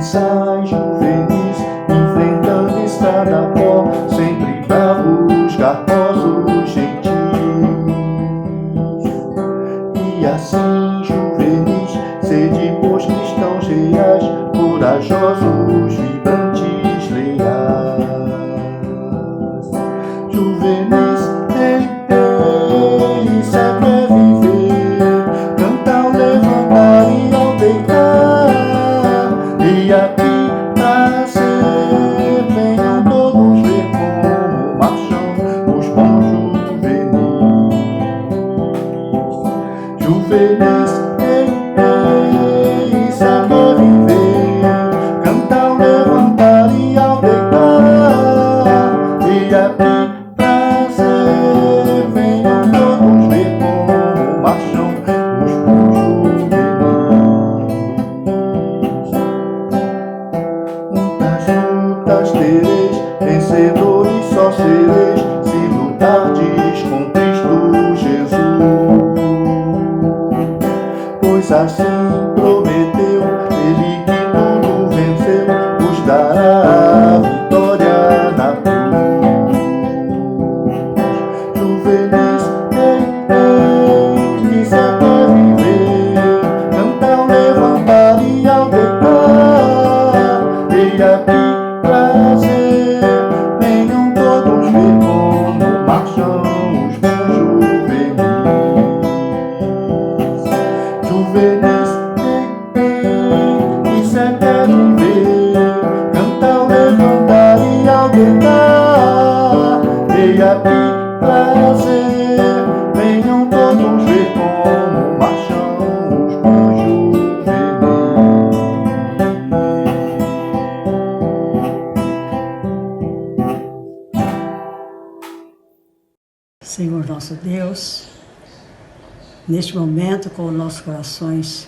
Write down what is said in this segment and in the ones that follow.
Ensaios juvenis, enfrentando estrada pó, sempre bravos, garbosos, gentis. E assim juvenis, sede pôs cristãos reais, corajosos, vibrantes, leais. Juvenis, ei, ei, isso é pra viver, cantar ao levantar e ao deitar. E aqui nascer, venham todos ver como marcham os bons juvenis. Juvenis, ei, ei, isso é pra viver, cantar ao levantar e ao deitar. E aqui nascer, venham todos ver como marcham os bons juvenis. Muitas lutas tereis, vencedores só sereis, se lutardes com Cristo Jesus. Pois assim prometeu, Ele que tudo venceu, vos dará a vitória na cruz. Juvenis, ei, ei, isso é pra viver, cantar ao levantar e ao deitar. E aqui prazer, venham todos ver como marcham os bons juvenis. Juvenis, ei, ei, isso é pra viver, cantar ao levantar e ao deitar. E aqui prazer, venham todos ver como marcham os bons juvenis. Senhor nosso Deus, neste momento, com os nossos corações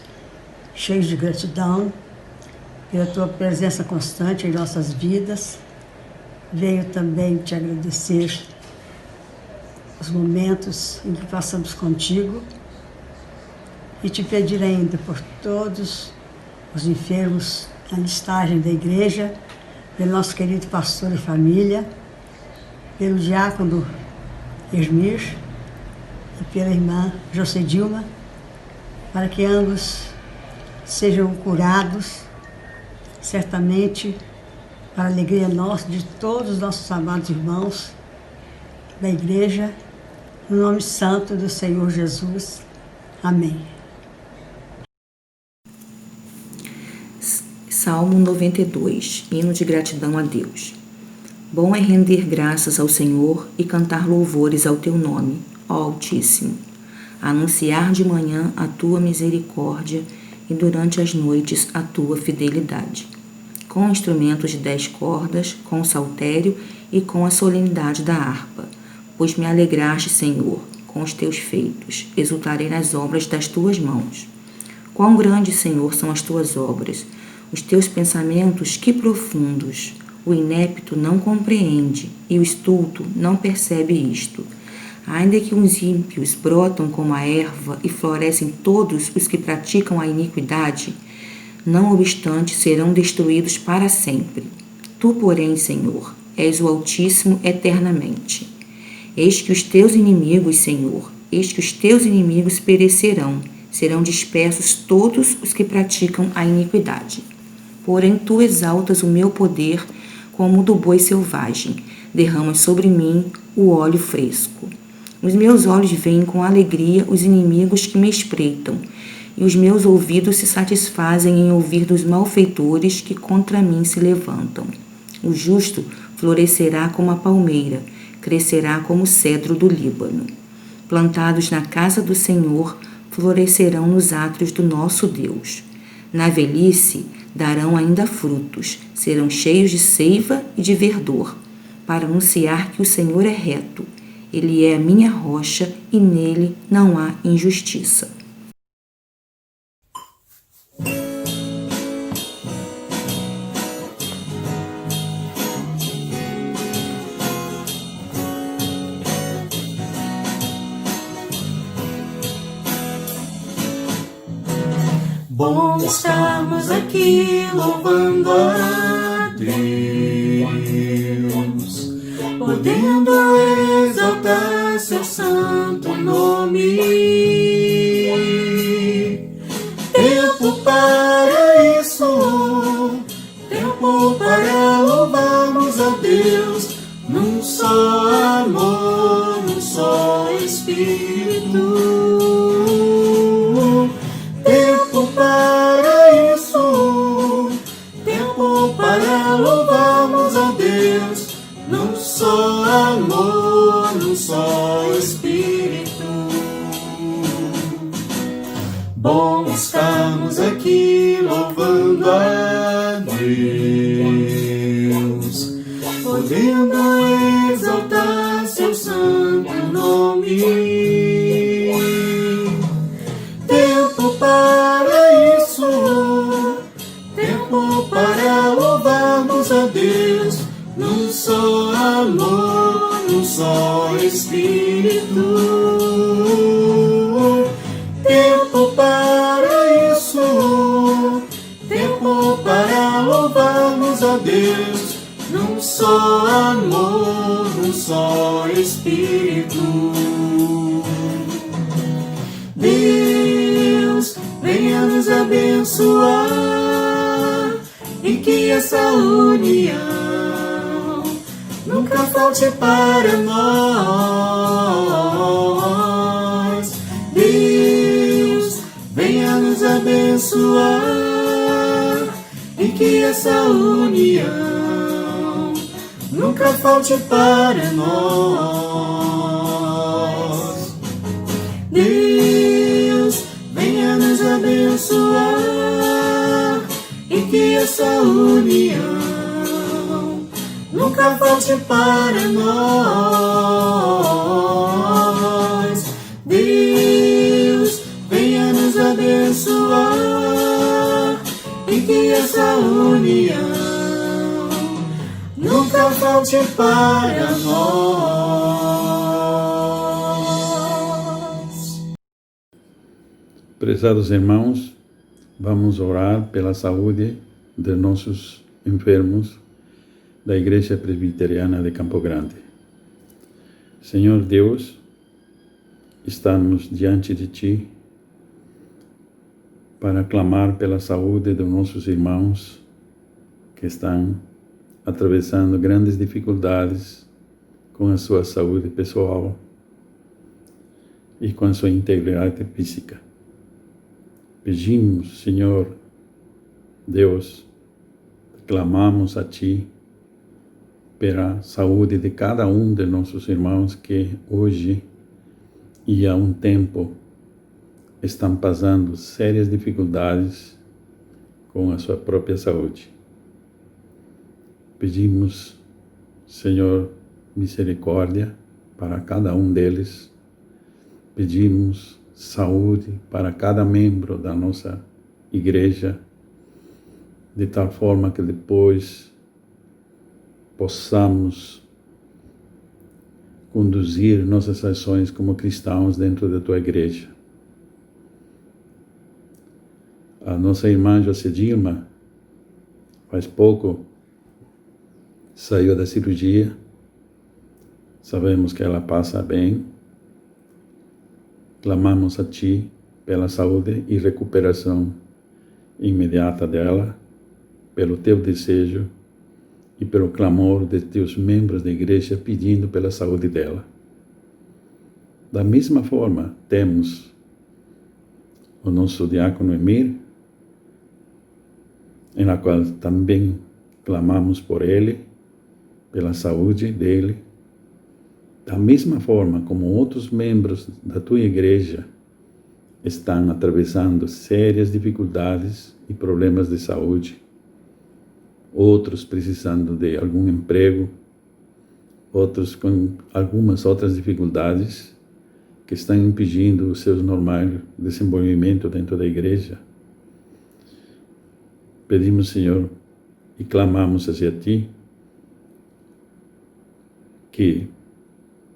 cheios de gratidão pela Tua presença constante em nossas vidas, venho também te agradecer os momentos em que passamos contigo e te pedir ainda por todos os enfermos na listagem da igreja, pelo nosso querido pastor e família, pelo diácono Esmir e pela irmã Jocedilma, para que ambos sejam curados, certamente para a alegria nossa, de todos os nossos amados irmãos da igreja, no nome santo do Senhor Jesus. Amém. Salmo 92, hino de gratidão a Deus. Bom é render graças ao Senhor e cantar louvores ao teu nome, ó Altíssimo. Anunciar de manhã a tua misericórdia e durante as noites a tua fidelidade. Com instrumentos de 10 cordas, com o saltério e com a solenidade da harpa. Pois me alegraste, Senhor, com os teus feitos, exultarei nas obras das tuas mãos. Quão grandes, Senhor, são as tuas obras, os teus pensamentos, que profundos! O inepto não compreende e o estulto não percebe isto. Ainda que os ímpios brotam como a erva e florescem todos os que praticam a iniquidade, não obstante serão destruídos para sempre. Tu, porém, Senhor, és o Altíssimo eternamente. Eis que os teus inimigos, Senhor, eis que os teus inimigos perecerão, serão dispersos todos os que praticam a iniquidade. Porém, tu exaltas o meu poder como o do boi selvagem, derramas sobre mim o óleo fresco. Os meus olhos veem com alegria os inimigos que me espreitam, e os meus ouvidos se satisfazem em ouvir dos malfeitores que contra mim se levantam. O justo florescerá como a palmeira, crescerá como o cedro do Líbano. Plantados na casa do Senhor, florescerão nos átrios do nosso Deus. Na velhice darão ainda frutos, serão cheios de seiva e de verdor, para anunciar que o Senhor é reto. Ele é a minha rocha e nele não há injustiça. Bom estarmos aqui louvando a Deus, podendo exaltar seu santo nome. Tempo para isso, tempo para louvarmos a Deus, num só amor, num só Espírito. Tempo para isso, tempo para louvarmos a Deus, num só amor, num só Espírito. Bom estarmos aqui louvando a Deus, podendo exaltar seu santo nome. Tempo para isso, tempo para louvarmos a Deus, num só amor, num só Espírito. Tempo para isso, tempo para louvarmos a Deus, num só amor, num só Espírito. Deus, venha nos abençoar e que essa união nunca falte para nós. Deus, venha nos abençoar e que essa união nunca falte para nós. Deus, venha nos abençoar e que essa união nunca falte para nós. Deus, venha nos abençoar e que essa união nunca falte para nós. Prezados irmãos, vamos orar pela saúde de nossos enfermos da Igreja Presbiteriana de Campo Grande. Senhor Deus, estamos diante de Ti para clamar pela saúde de nossos irmãos que estão atravessando grandes dificuldades com a sua saúde pessoal e com a sua integridade física. Pedimos, Senhor Deus, clamamos a Ti pela saúde de cada um de nossos irmãos que hoje e há um tempo estão passando sérias dificuldades com a sua própria saúde. Pedimos, Senhor, misericórdia para cada um deles. Pedimos saúde para cada membro da nossa igreja, de tal forma que depois possamos conduzir nossas ações como cristãos dentro da Tua igreja. A nossa irmã Jocedilma, faz pouco, saiu da cirurgia. Sabemos que ela passa bem. Clamamos a Ti pela saúde e recuperação imediata dela, pelo Teu desejo e pelo clamor de Teus membros da igreja pedindo pela saúde dela. Da mesma forma, temos o nosso diácono Emir, em la qual também clamamos por ele, pela saúde dele. Da mesma forma como outros membros da Tua igreja estão atravessando sérias dificuldades e problemas de saúde, outros precisando de algum emprego, outros com algumas outras dificuldades que estão impedindo o seu normal desenvolvimento dentro da igreja. Pedimos, Senhor, e clamamos hacia Ti que,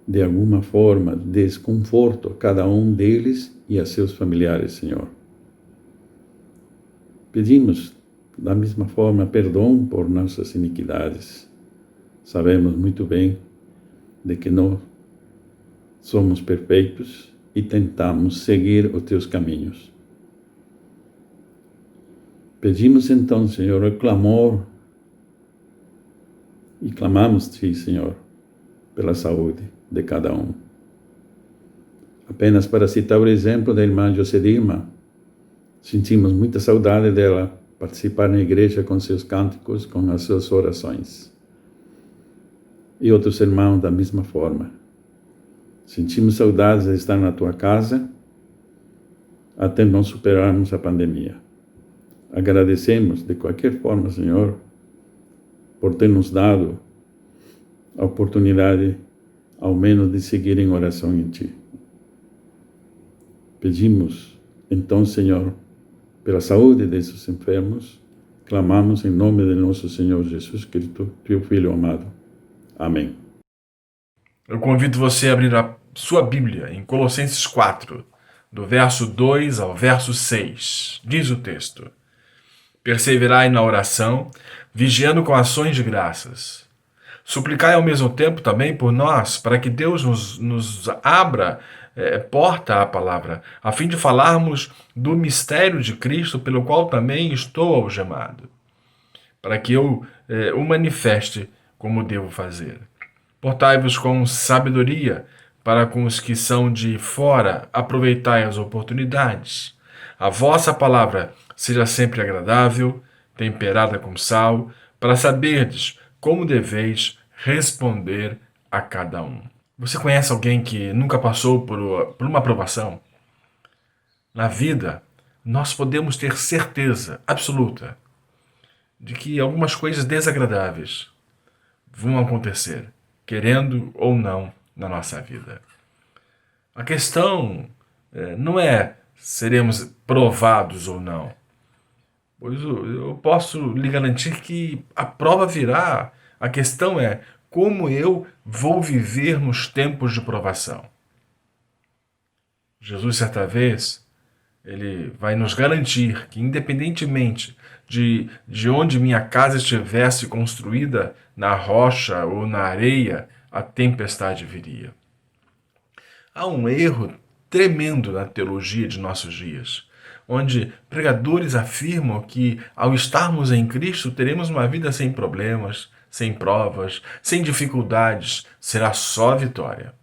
de alguma forma, dês conforto a cada um deles e a seus familiares, Senhor. Pedimos, da mesma forma, perdão por nossas iniquidades. Sabemos muito bem de que não somos perfeitos e tentamos seguir os teus caminhos. Pedimos então, Senhor, o clamor e clamamos-te, Senhor, pela saúde de cada um. Apenas para citar o exemplo da irmã Joselima, sentimos muita saudade dela participar na igreja com seus cânticos, com as suas orações. E outros irmãos da mesma forma. Sentimos saudades de estar na tua casa até nós superarmos a pandemia. Agradecemos de qualquer forma, Senhor, por ter nos dado a oportunidade, ao menos, de seguir em oração em Ti. Pedimos, então, Senhor, pela saúde desses enfermos, clamamos em nome de nosso Senhor Jesus Cristo, Teu Filho amado. Amém. Eu convido você a abrir a sua Bíblia em Colossenses 4, do verso 2 ao verso 6. Diz o texto: Perseverai na oração, vigiando com ações de graças. Suplicai ao mesmo tempo também por nós, para que Deus nos abra porta à palavra, a fim de falarmos do mistério de Cristo, pelo qual também estou algemado, para que eu o manifeste como devo fazer. Portai-vos com sabedoria para com os que são de fora, aproveitai as oportunidades. A vossa palavra seja sempre agradável, temperada com sal, para saberdes como deveis responder a cada um. Você conhece alguém que nunca passou por uma provação? Na vida, nós podemos ter certeza absoluta de que algumas coisas desagradáveis vão acontecer, querendo ou não, na nossa vida. A questão não é seremos provados ou não, pois eu posso lhe garantir que a prova virá. A questão é como eu vou viver nos tempos de provação. Jesus, certa vez, ele vai nos garantir que, independentemente de onde minha casa estivesse construída, na rocha ou na areia, a tempestade viria. Há um erro tremendo na teologia de nossos dias, onde pregadores afirmam que, ao estarmos em Cristo, teremos uma vida sem problemas, sem provas, sem dificuldades, será só vitória.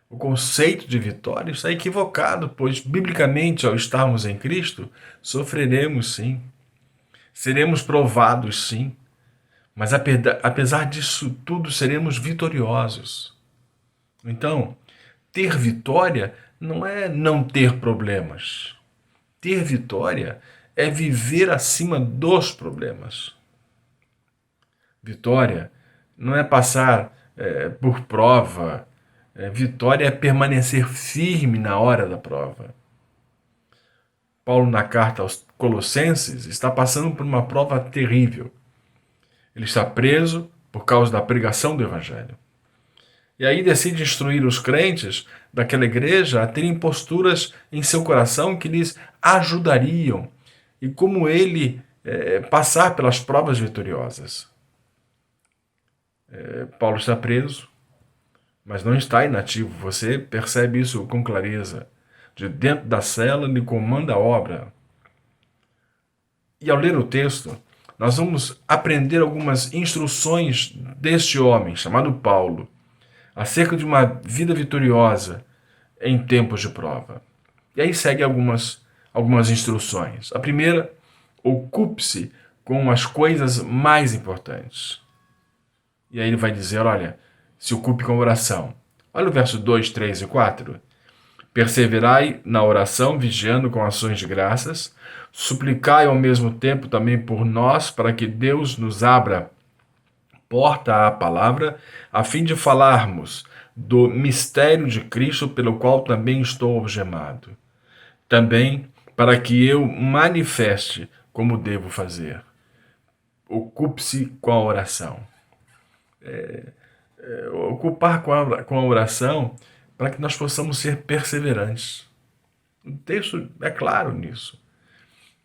O conceito de vitória está equivocado, pois, biblicamente, ao estarmos em Cristo, sofreremos sim, seremos provados sim, mas apesar disso tudo, seremos vitoriosos. Então, ter vitória não é não ter problemas. Ter vitória é viver acima dos problemas. Vitória não é passar por prova. Vitória é permanecer firme na hora da prova. Paulo, na carta aos Colossenses, está passando por uma prova terrível. Ele está preso por causa da pregação do Evangelho. E aí decide instruir os crentes daquela igreja a terem posturas em seu coração que lhes ajudariam e como ele passar pelas provas vitoriosas. Paulo está preso, mas não está inativo. Você percebe isso com clareza. De dentro da cela, ele comanda a obra. E ao ler o texto, nós vamos aprender algumas instruções deste homem, chamado Paulo, acerca de uma vida vitoriosa em tempos de prova. E aí segue algumas instruções. A primeira, ocupe-se com as coisas mais importantes. E aí ele vai dizer, olha, se ocupe com oração. Olha o verso 2, 3 e 4. Perseverai na oração, vigiando com ações de graças. Suplicai ao mesmo tempo também por nós, para que Deus nos abra porta à palavra, a fim de falarmos do mistério de Cristo, pelo qual também estou algemado. Também para que eu manifeste como devo fazer. Ocupe-se com a oração. Ocupar com a oração para que nós possamos ser perseverantes. O texto é claro nisso.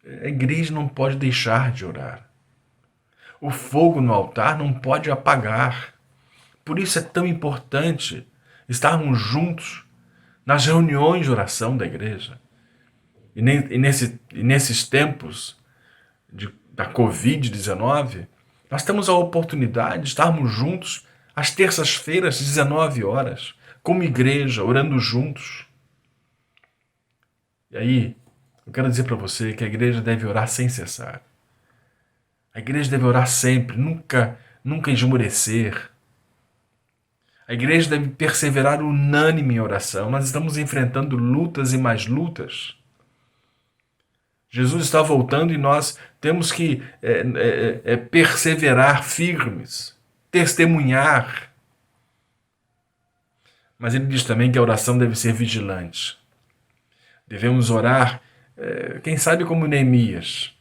A igreja não pode deixar de orar. O fogo no altar não pode apagar. Por isso é tão importante estarmos juntos nas reuniões de oração da igreja. E nesses tempos da Covid-19, nós temos a oportunidade de estarmos juntos às terças-feiras, às 19 horas, como igreja, orando juntos. E aí, eu quero dizer para você que a igreja deve orar sem cessar. A igreja deve orar sempre, nunca esmorecer. A igreja deve perseverar unânime em oração. Nós estamos enfrentando lutas e mais lutas. Jesus está voltando e nós temos que perseverar firmes, testemunhar. Mas ele diz também que a oração deve ser vigilante. Devemos orar, quem sabe como Neemias.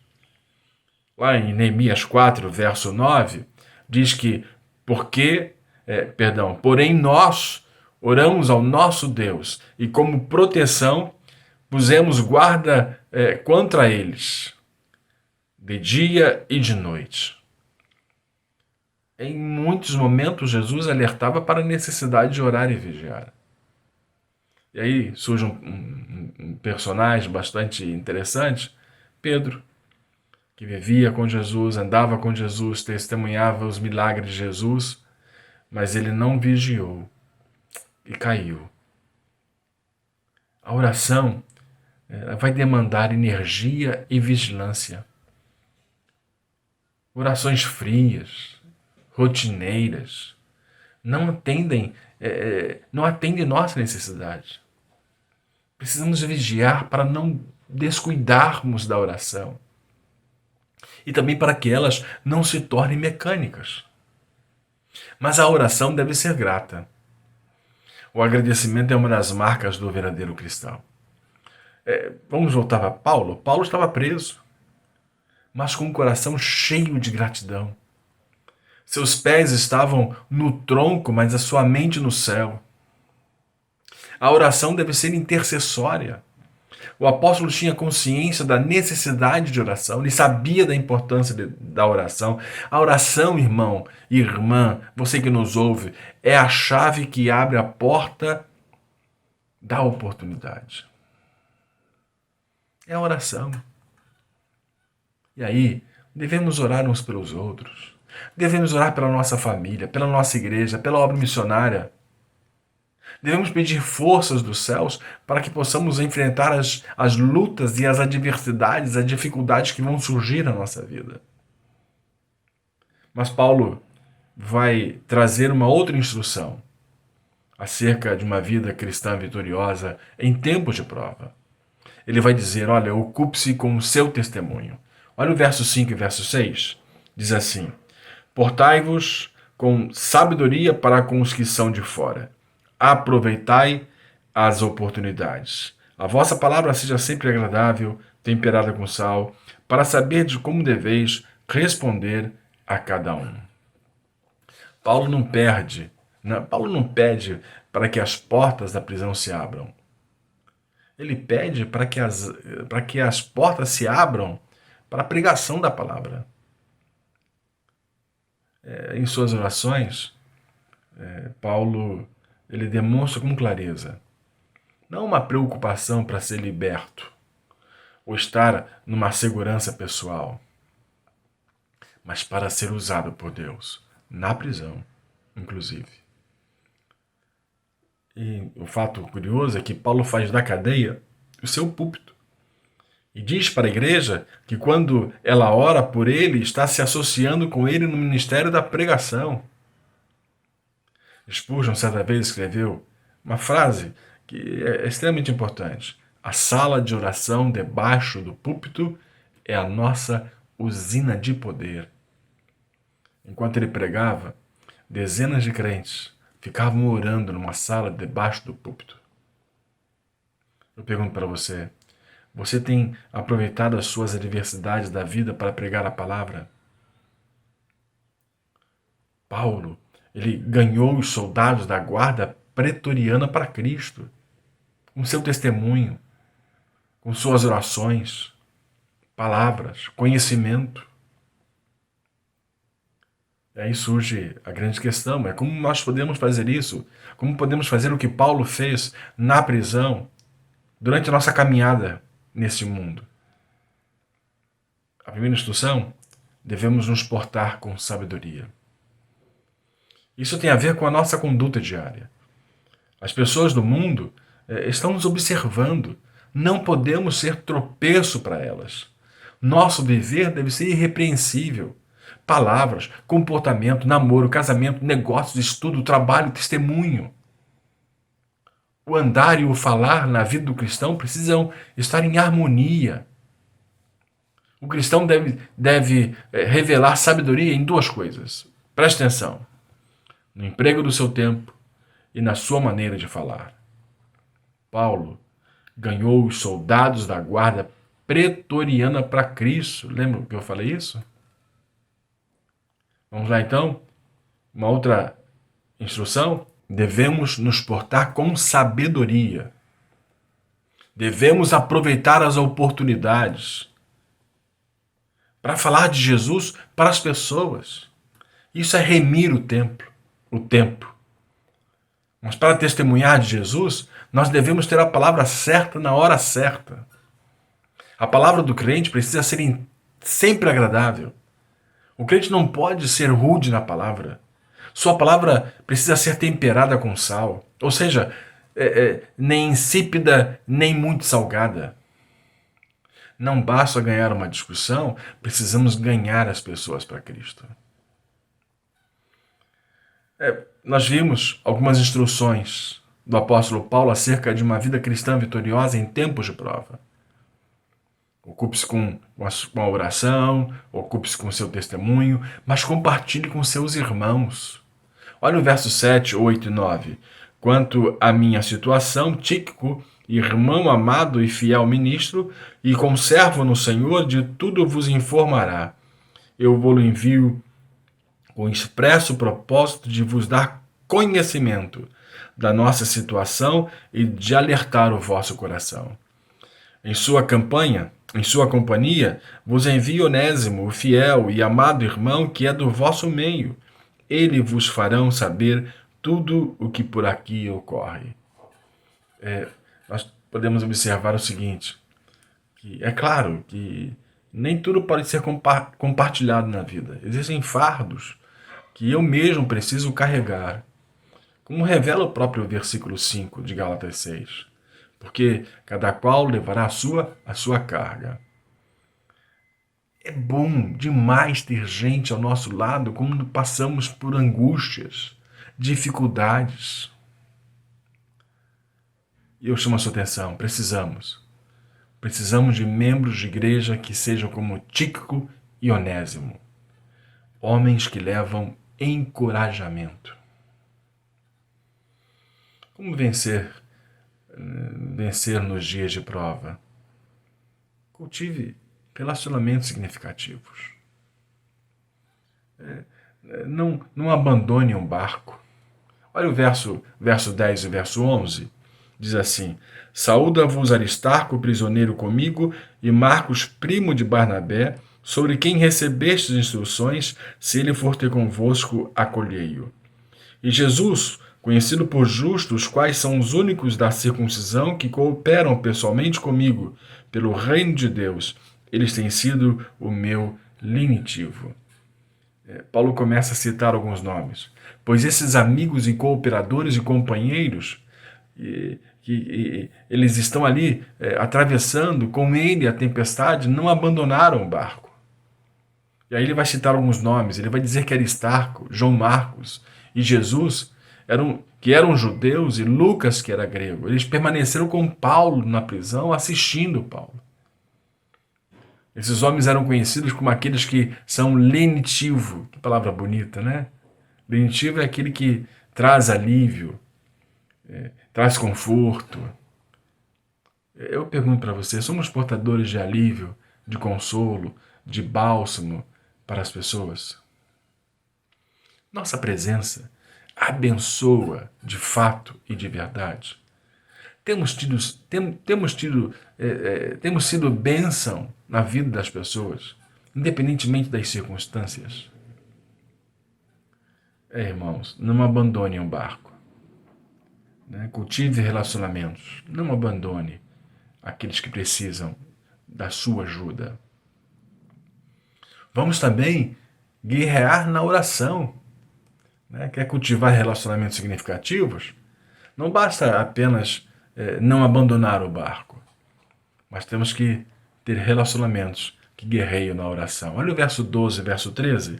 Lá em Neemias 4, verso 9, diz que porém nós oramos ao nosso Deus e como proteção pusemos guarda contra eles, de dia e de noite. Em muitos momentos, Jesus alertava para a necessidade de orar e vigiar. E aí surge um personagem bastante interessante, Pedro, que vivia com Jesus, andava com Jesus, testemunhava os milagres de Jesus, mas ele não vigiou e caiu. A oração vai demandar energia e vigilância. Orações frias, rotineiras, não atendem nossa necessidade. Precisamos vigiar para não descuidarmos da oração e também para que elas não se tornem mecânicas. Mas a oração deve ser grata. O agradecimento é uma das marcas do verdadeiro cristão. Vamos voltar para Paulo. Paulo estava preso, mas com o coração cheio de gratidão. Seus pés estavam no tronco, mas a sua mente no céu. A oração deve ser intercessória. O apóstolo tinha consciência da necessidade de oração, ele sabia da importância da oração. A oração, irmão e irmã, você que nos ouve, é a chave que abre a porta da oportunidade. É a oração. E aí, devemos orar uns pelos outros. Devemos orar pela nossa família, pela nossa igreja, pela obra missionária. Devemos pedir forças dos céus para que possamos enfrentar as lutas e as adversidades, as dificuldades que vão surgir na nossa vida. Mas Paulo vai trazer uma outra instrução acerca de uma vida cristã vitoriosa em tempos de prova. Ele vai dizer, olha, ocupe-se com o seu testemunho. Olha o verso 5 e verso 6. Diz assim, portai-vos com sabedoria para com os que são de fora. Aproveitai as oportunidades. A vossa palavra seja sempre agradável, temperada com sal, para saber de como deveis responder a cada um. Paulo não pede para que as portas da prisão se abram. Ele pede para que as portas se abram para a pregação da palavra. Em suas orações, Paulo ele demonstra com clareza não uma preocupação para ser liberto ou estar numa segurança pessoal, mas para ser usado por Deus, na prisão, inclusive. E o fato curioso é que Paulo faz da cadeia o seu púlpito e diz para a igreja que quando ela ora por ele, está se associando com ele no ministério da pregação. Spurgeon certa vez escreveu uma frase que é extremamente importante. A sala de oração debaixo do púlpito é a nossa usina de poder. Enquanto ele pregava, dezenas de crentes ficavam orando numa sala debaixo do púlpito. Eu pergunto para você, você tem aproveitado as suas adversidades da vida para pregar a palavra? Paulo, ele ganhou os soldados da guarda pretoriana para Cristo, com seu testemunho, com suas orações. palavras, conhecimento. E aí surge a grande questão, é como nós podemos fazer isso? Como podemos fazer o que Paulo fez na prisão, durante a nossa caminhada nesse mundo? A primeira instrução, devemos nos portar com sabedoria. Isso tem a ver com a nossa conduta diária. As pessoas do mundo estão nos observando. Não podemos ser tropeço para elas. Nosso viver deve ser irrepreensível. Palavras, comportamento, namoro, casamento, negócios, estudo, trabalho, testemunho. O andar e o falar na vida do cristão precisam estar em harmonia. O cristão deve revelar sabedoria em duas coisas. Preste atenção. No emprego do seu tempo e na sua maneira de falar. Paulo ganhou os soldados da guarda pretoriana para Cristo. Lembra que eu falei isso? Vamos lá então? Uma outra instrução. Devemos nos portar com sabedoria. Devemos aproveitar as oportunidades para falar de Jesus para as pessoas. Isso é remir o tempo. Mas para testemunhar de Jesus, nós devemos ter a palavra certa na hora certa. A palavra do crente precisa ser sempre agradável. O crente não pode ser rude na palavra. Sua palavra precisa ser temperada com sal. Ou seja, nem insípida, nem muito salgada. Não basta ganhar uma discussão, precisamos ganhar as pessoas para Cristo. Nós vimos algumas instruções do apóstolo Paulo acerca de uma vida cristã vitoriosa em tempos de prova. Ocupe-se com a oração, ocupe-se com o seu testemunho, mas compartilhe com seus irmãos. Olha o verso 7, 8 e 9. Quanto à minha situação, Tíquico, irmão amado e fiel ministro, e conservo no Senhor, de tudo vos informará. Eu vou-lo envio com expresso propósito de vos dar conhecimento da nossa situação e de alertar o vosso coração. Em sua companhia, vos envio Onésimo, o fiel e amado irmão que é do vosso meio. Ele vos farão saber tudo o que por aqui ocorre. Nós podemos observar o seguinte, que é claro que nem tudo pode ser compartilhado na vida. Existem fardos que eu mesmo preciso carregar, como revela o próprio versículo 5 de Gálatas 6. Porque cada qual levará a sua carga. É bom demais ter gente ao nosso lado quando passamos por angústias, dificuldades. E eu chamo a sua atenção, precisamos de membros de igreja que sejam como Tíquico e Onésimo. Homens que levam encorajamento. Como vencer nos dias de prova? Cultive relacionamentos significativos. Não abandone um barco. Olha o verso 10 e verso 11. Diz assim: Saúda-vos Aristarco, prisioneiro comigo, e Marcos, primo de Barnabé, sobre quem recebestes instruções, se ele for ter convosco, acolhei-o. E Jesus, conhecido por justo, os quais são os únicos da circuncisão que cooperam pessoalmente comigo pelo reino de Deus, eles têm sido o meu lenitivo. Paulo começa a citar alguns nomes, pois esses amigos e cooperadores e companheiros, que eles estão ali atravessando com ele a tempestade, não abandonaram o barco. E aí ele vai citar alguns nomes, ele vai dizer que Aristarco, João Marcos e Jesus que eram judeus, e Lucas, que era grego. Eles permaneceram com Paulo na prisão, assistindo Paulo. Esses homens eram conhecidos como aqueles que são lenitivo. Que palavra bonita, né? Lenitivo é aquele que traz alívio, traz conforto. Eu pergunto para você, somos portadores de alívio, de consolo, de bálsamo para as pessoas? Nossa presença abençoa de fato e de verdade? Temos sido bênção na vida das pessoas, independentemente das circunstâncias. Irmãos, não abandone um barco. Né? Cultive relacionamentos. Não abandone aqueles que precisam da sua ajuda. Vamos também guerrear na oração. Né? Quer cultivar relacionamentos significativos? Não basta apenas não abandonar o barco, mas temos que ter relacionamentos que guerreiam na oração. Olha o verso 12, verso 13.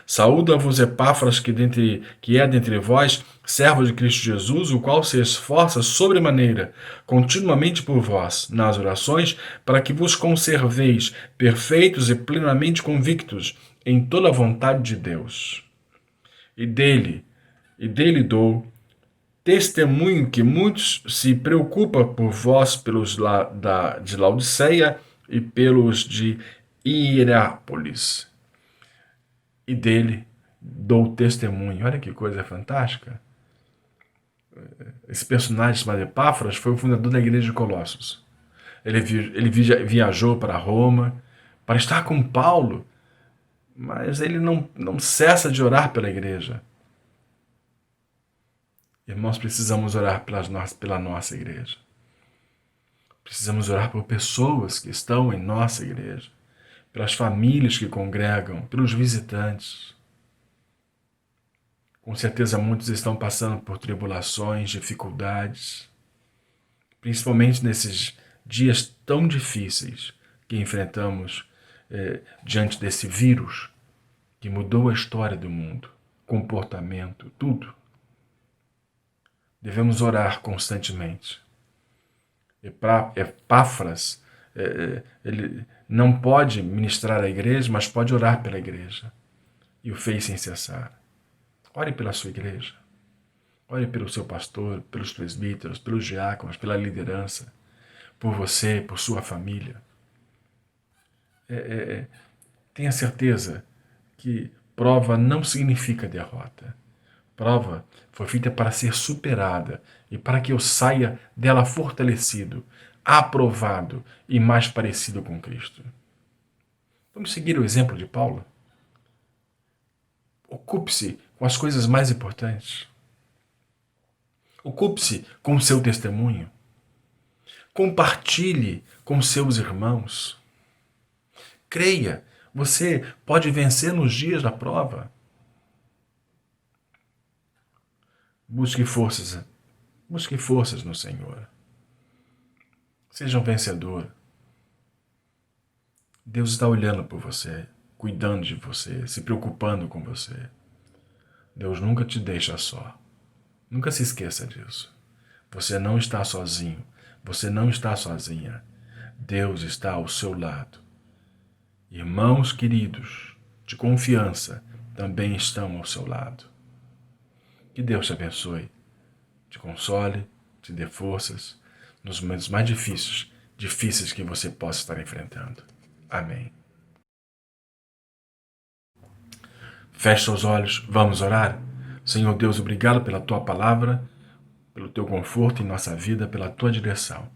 Saúda-vos Epáfras, que é dentre vós, servo de Cristo Jesus, o qual se esforça sobremaneira, continuamente por vós, nas orações, para que vos conserveis perfeitos e plenamente convictos em toda a vontade de Deus. E dele dou testemunho que muitos se preocupam por vós pelos de Laodiceia e pelos de Hierápolis. E dele dou testemunho. Olha que coisa fantástica. Esse personagem chamado Epáfras foi o fundador da igreja de Colossos. Ele viajou para Roma para estar com Paulo, mas ele não cessa de orar pela igreja. Irmãos, precisamos orar pela nossa igreja. Precisamos orar por pessoas que estão em nossa igreja, pelas famílias que congregam, pelos visitantes. Com certeza muitos estão passando por tribulações, dificuldades, principalmente nesses dias tão difíceis que enfrentamos diante desse vírus que mudou a história do mundo, comportamento, tudo. Devemos orar constantemente. Epáfras, ele não pode ministrar à igreja, mas pode orar pela igreja. E o fez sem cessar. Ore pela sua igreja. Ore pelo seu pastor, pelos presbíteros, pelos diáconos, pela liderança, por você, por sua família. Tenha certeza que prova não significa derrota. Prova foi feita para ser superada e para que eu saia dela fortalecido, aprovado e mais parecido com Cristo. Vamos seguir o exemplo de Paulo? Ocupe-se com as coisas mais importantes. Ocupe-se com o seu testemunho. Compartilhe com seus irmãos. Creia, você pode vencer nos dias da prova. Busque forças no Senhor. Seja um vencedor. Deus está olhando por você, cuidando de você, se preocupando com você. Deus nunca te deixa só. Nunca se esqueça disso. Você não está sozinho. Você não está sozinha. Deus está ao seu lado. Irmãos queridos, de confiança, também estão ao seu lado. Que Deus te abençoe, te console, te dê forças nos momentos mais difíceis que você possa estar enfrentando. Amém. Feche seus olhos, vamos orar. Senhor Deus, obrigado pela Tua palavra, pelo Teu conforto em nossa vida, pela Tua direção.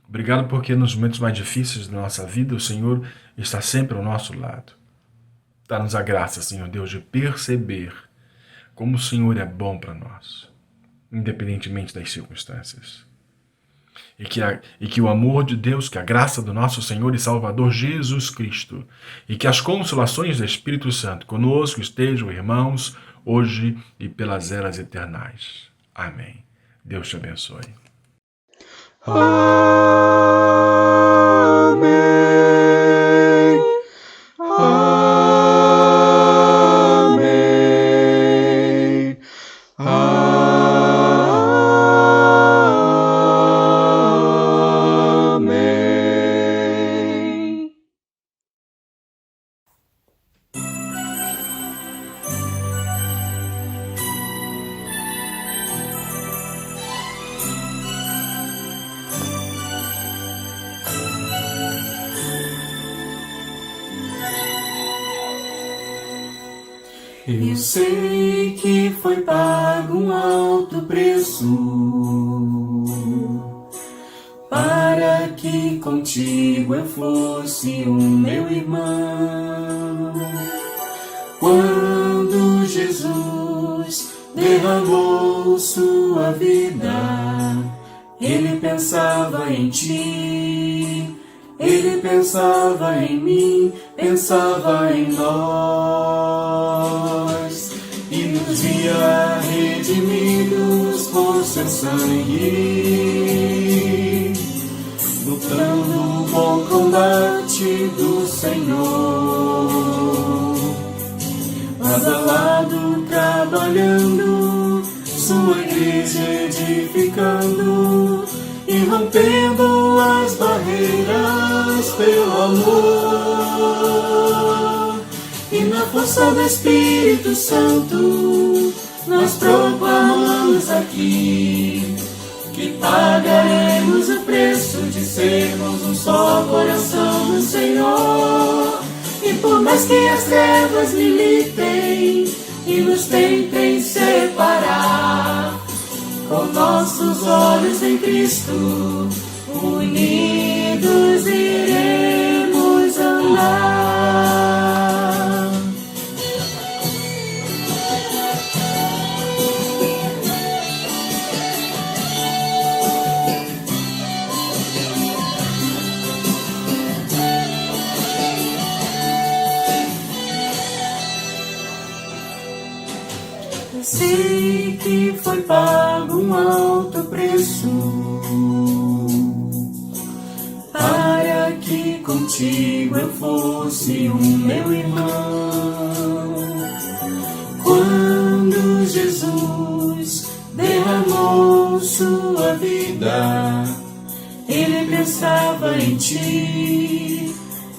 Obrigado porque nos momentos mais difíceis da nossa vida, o Senhor está sempre ao nosso lado. Dá-nos a graça, Senhor Deus, de perceber como o Senhor é bom para nós, independentemente das circunstâncias. E que o amor de Deus, que a graça do nosso Senhor e Salvador Jesus Cristo, e que as consolações do Espírito Santo conosco estejam, irmãos, hoje e pelas eras eternais. Amém. Deus te abençoe. Amém. Amém. Amém. Eu sei que foi pago um alto preço contigo eu fosse o meu irmão. Quando Jesus derramou sua vida, Ele pensava em ti, Ele pensava em mim, pensava em nós, e nos via redimidos por seu sangue, lutando o bom combate do Senhor, lado a lado trabalhando, sua igreja edificando e rompendo as barreiras pelo amor. E na força do Espírito Santo nós proclamamos aqui que pagaremos o preço de sermos um só coração no Senhor. E por mais que as trevas militem e nos tentem separar, com nossos olhos em Cristo, unidos iremos andar. Sei que foi pago um alto preço para que contigo eu fosse o meu irmão. Quando Jesus derramou sua vida, Ele pensava em ti,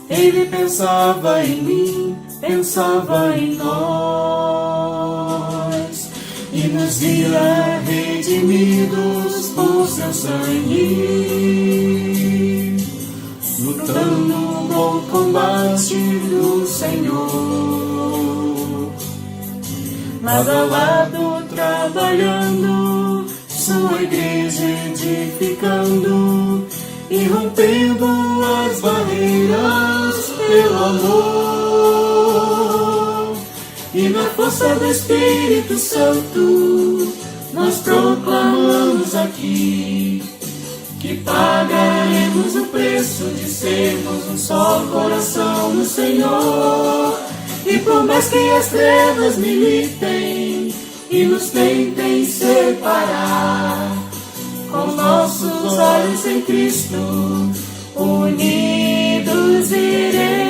Ele pensava em mim, pensava em nós, e nos via redimidos por seu sangue, lutando o bom combate do Senhor, lado a lado trabalhando, sua igreja edificando e rompendo as barreiras pelo amor. E na força do Espírito Santo nós proclamamos aqui que pagaremos o preço de sermos um só coração no Senhor. E por mais que as trevas militem e nos tentem separar, com nossos olhos em Cristo, unidos iremos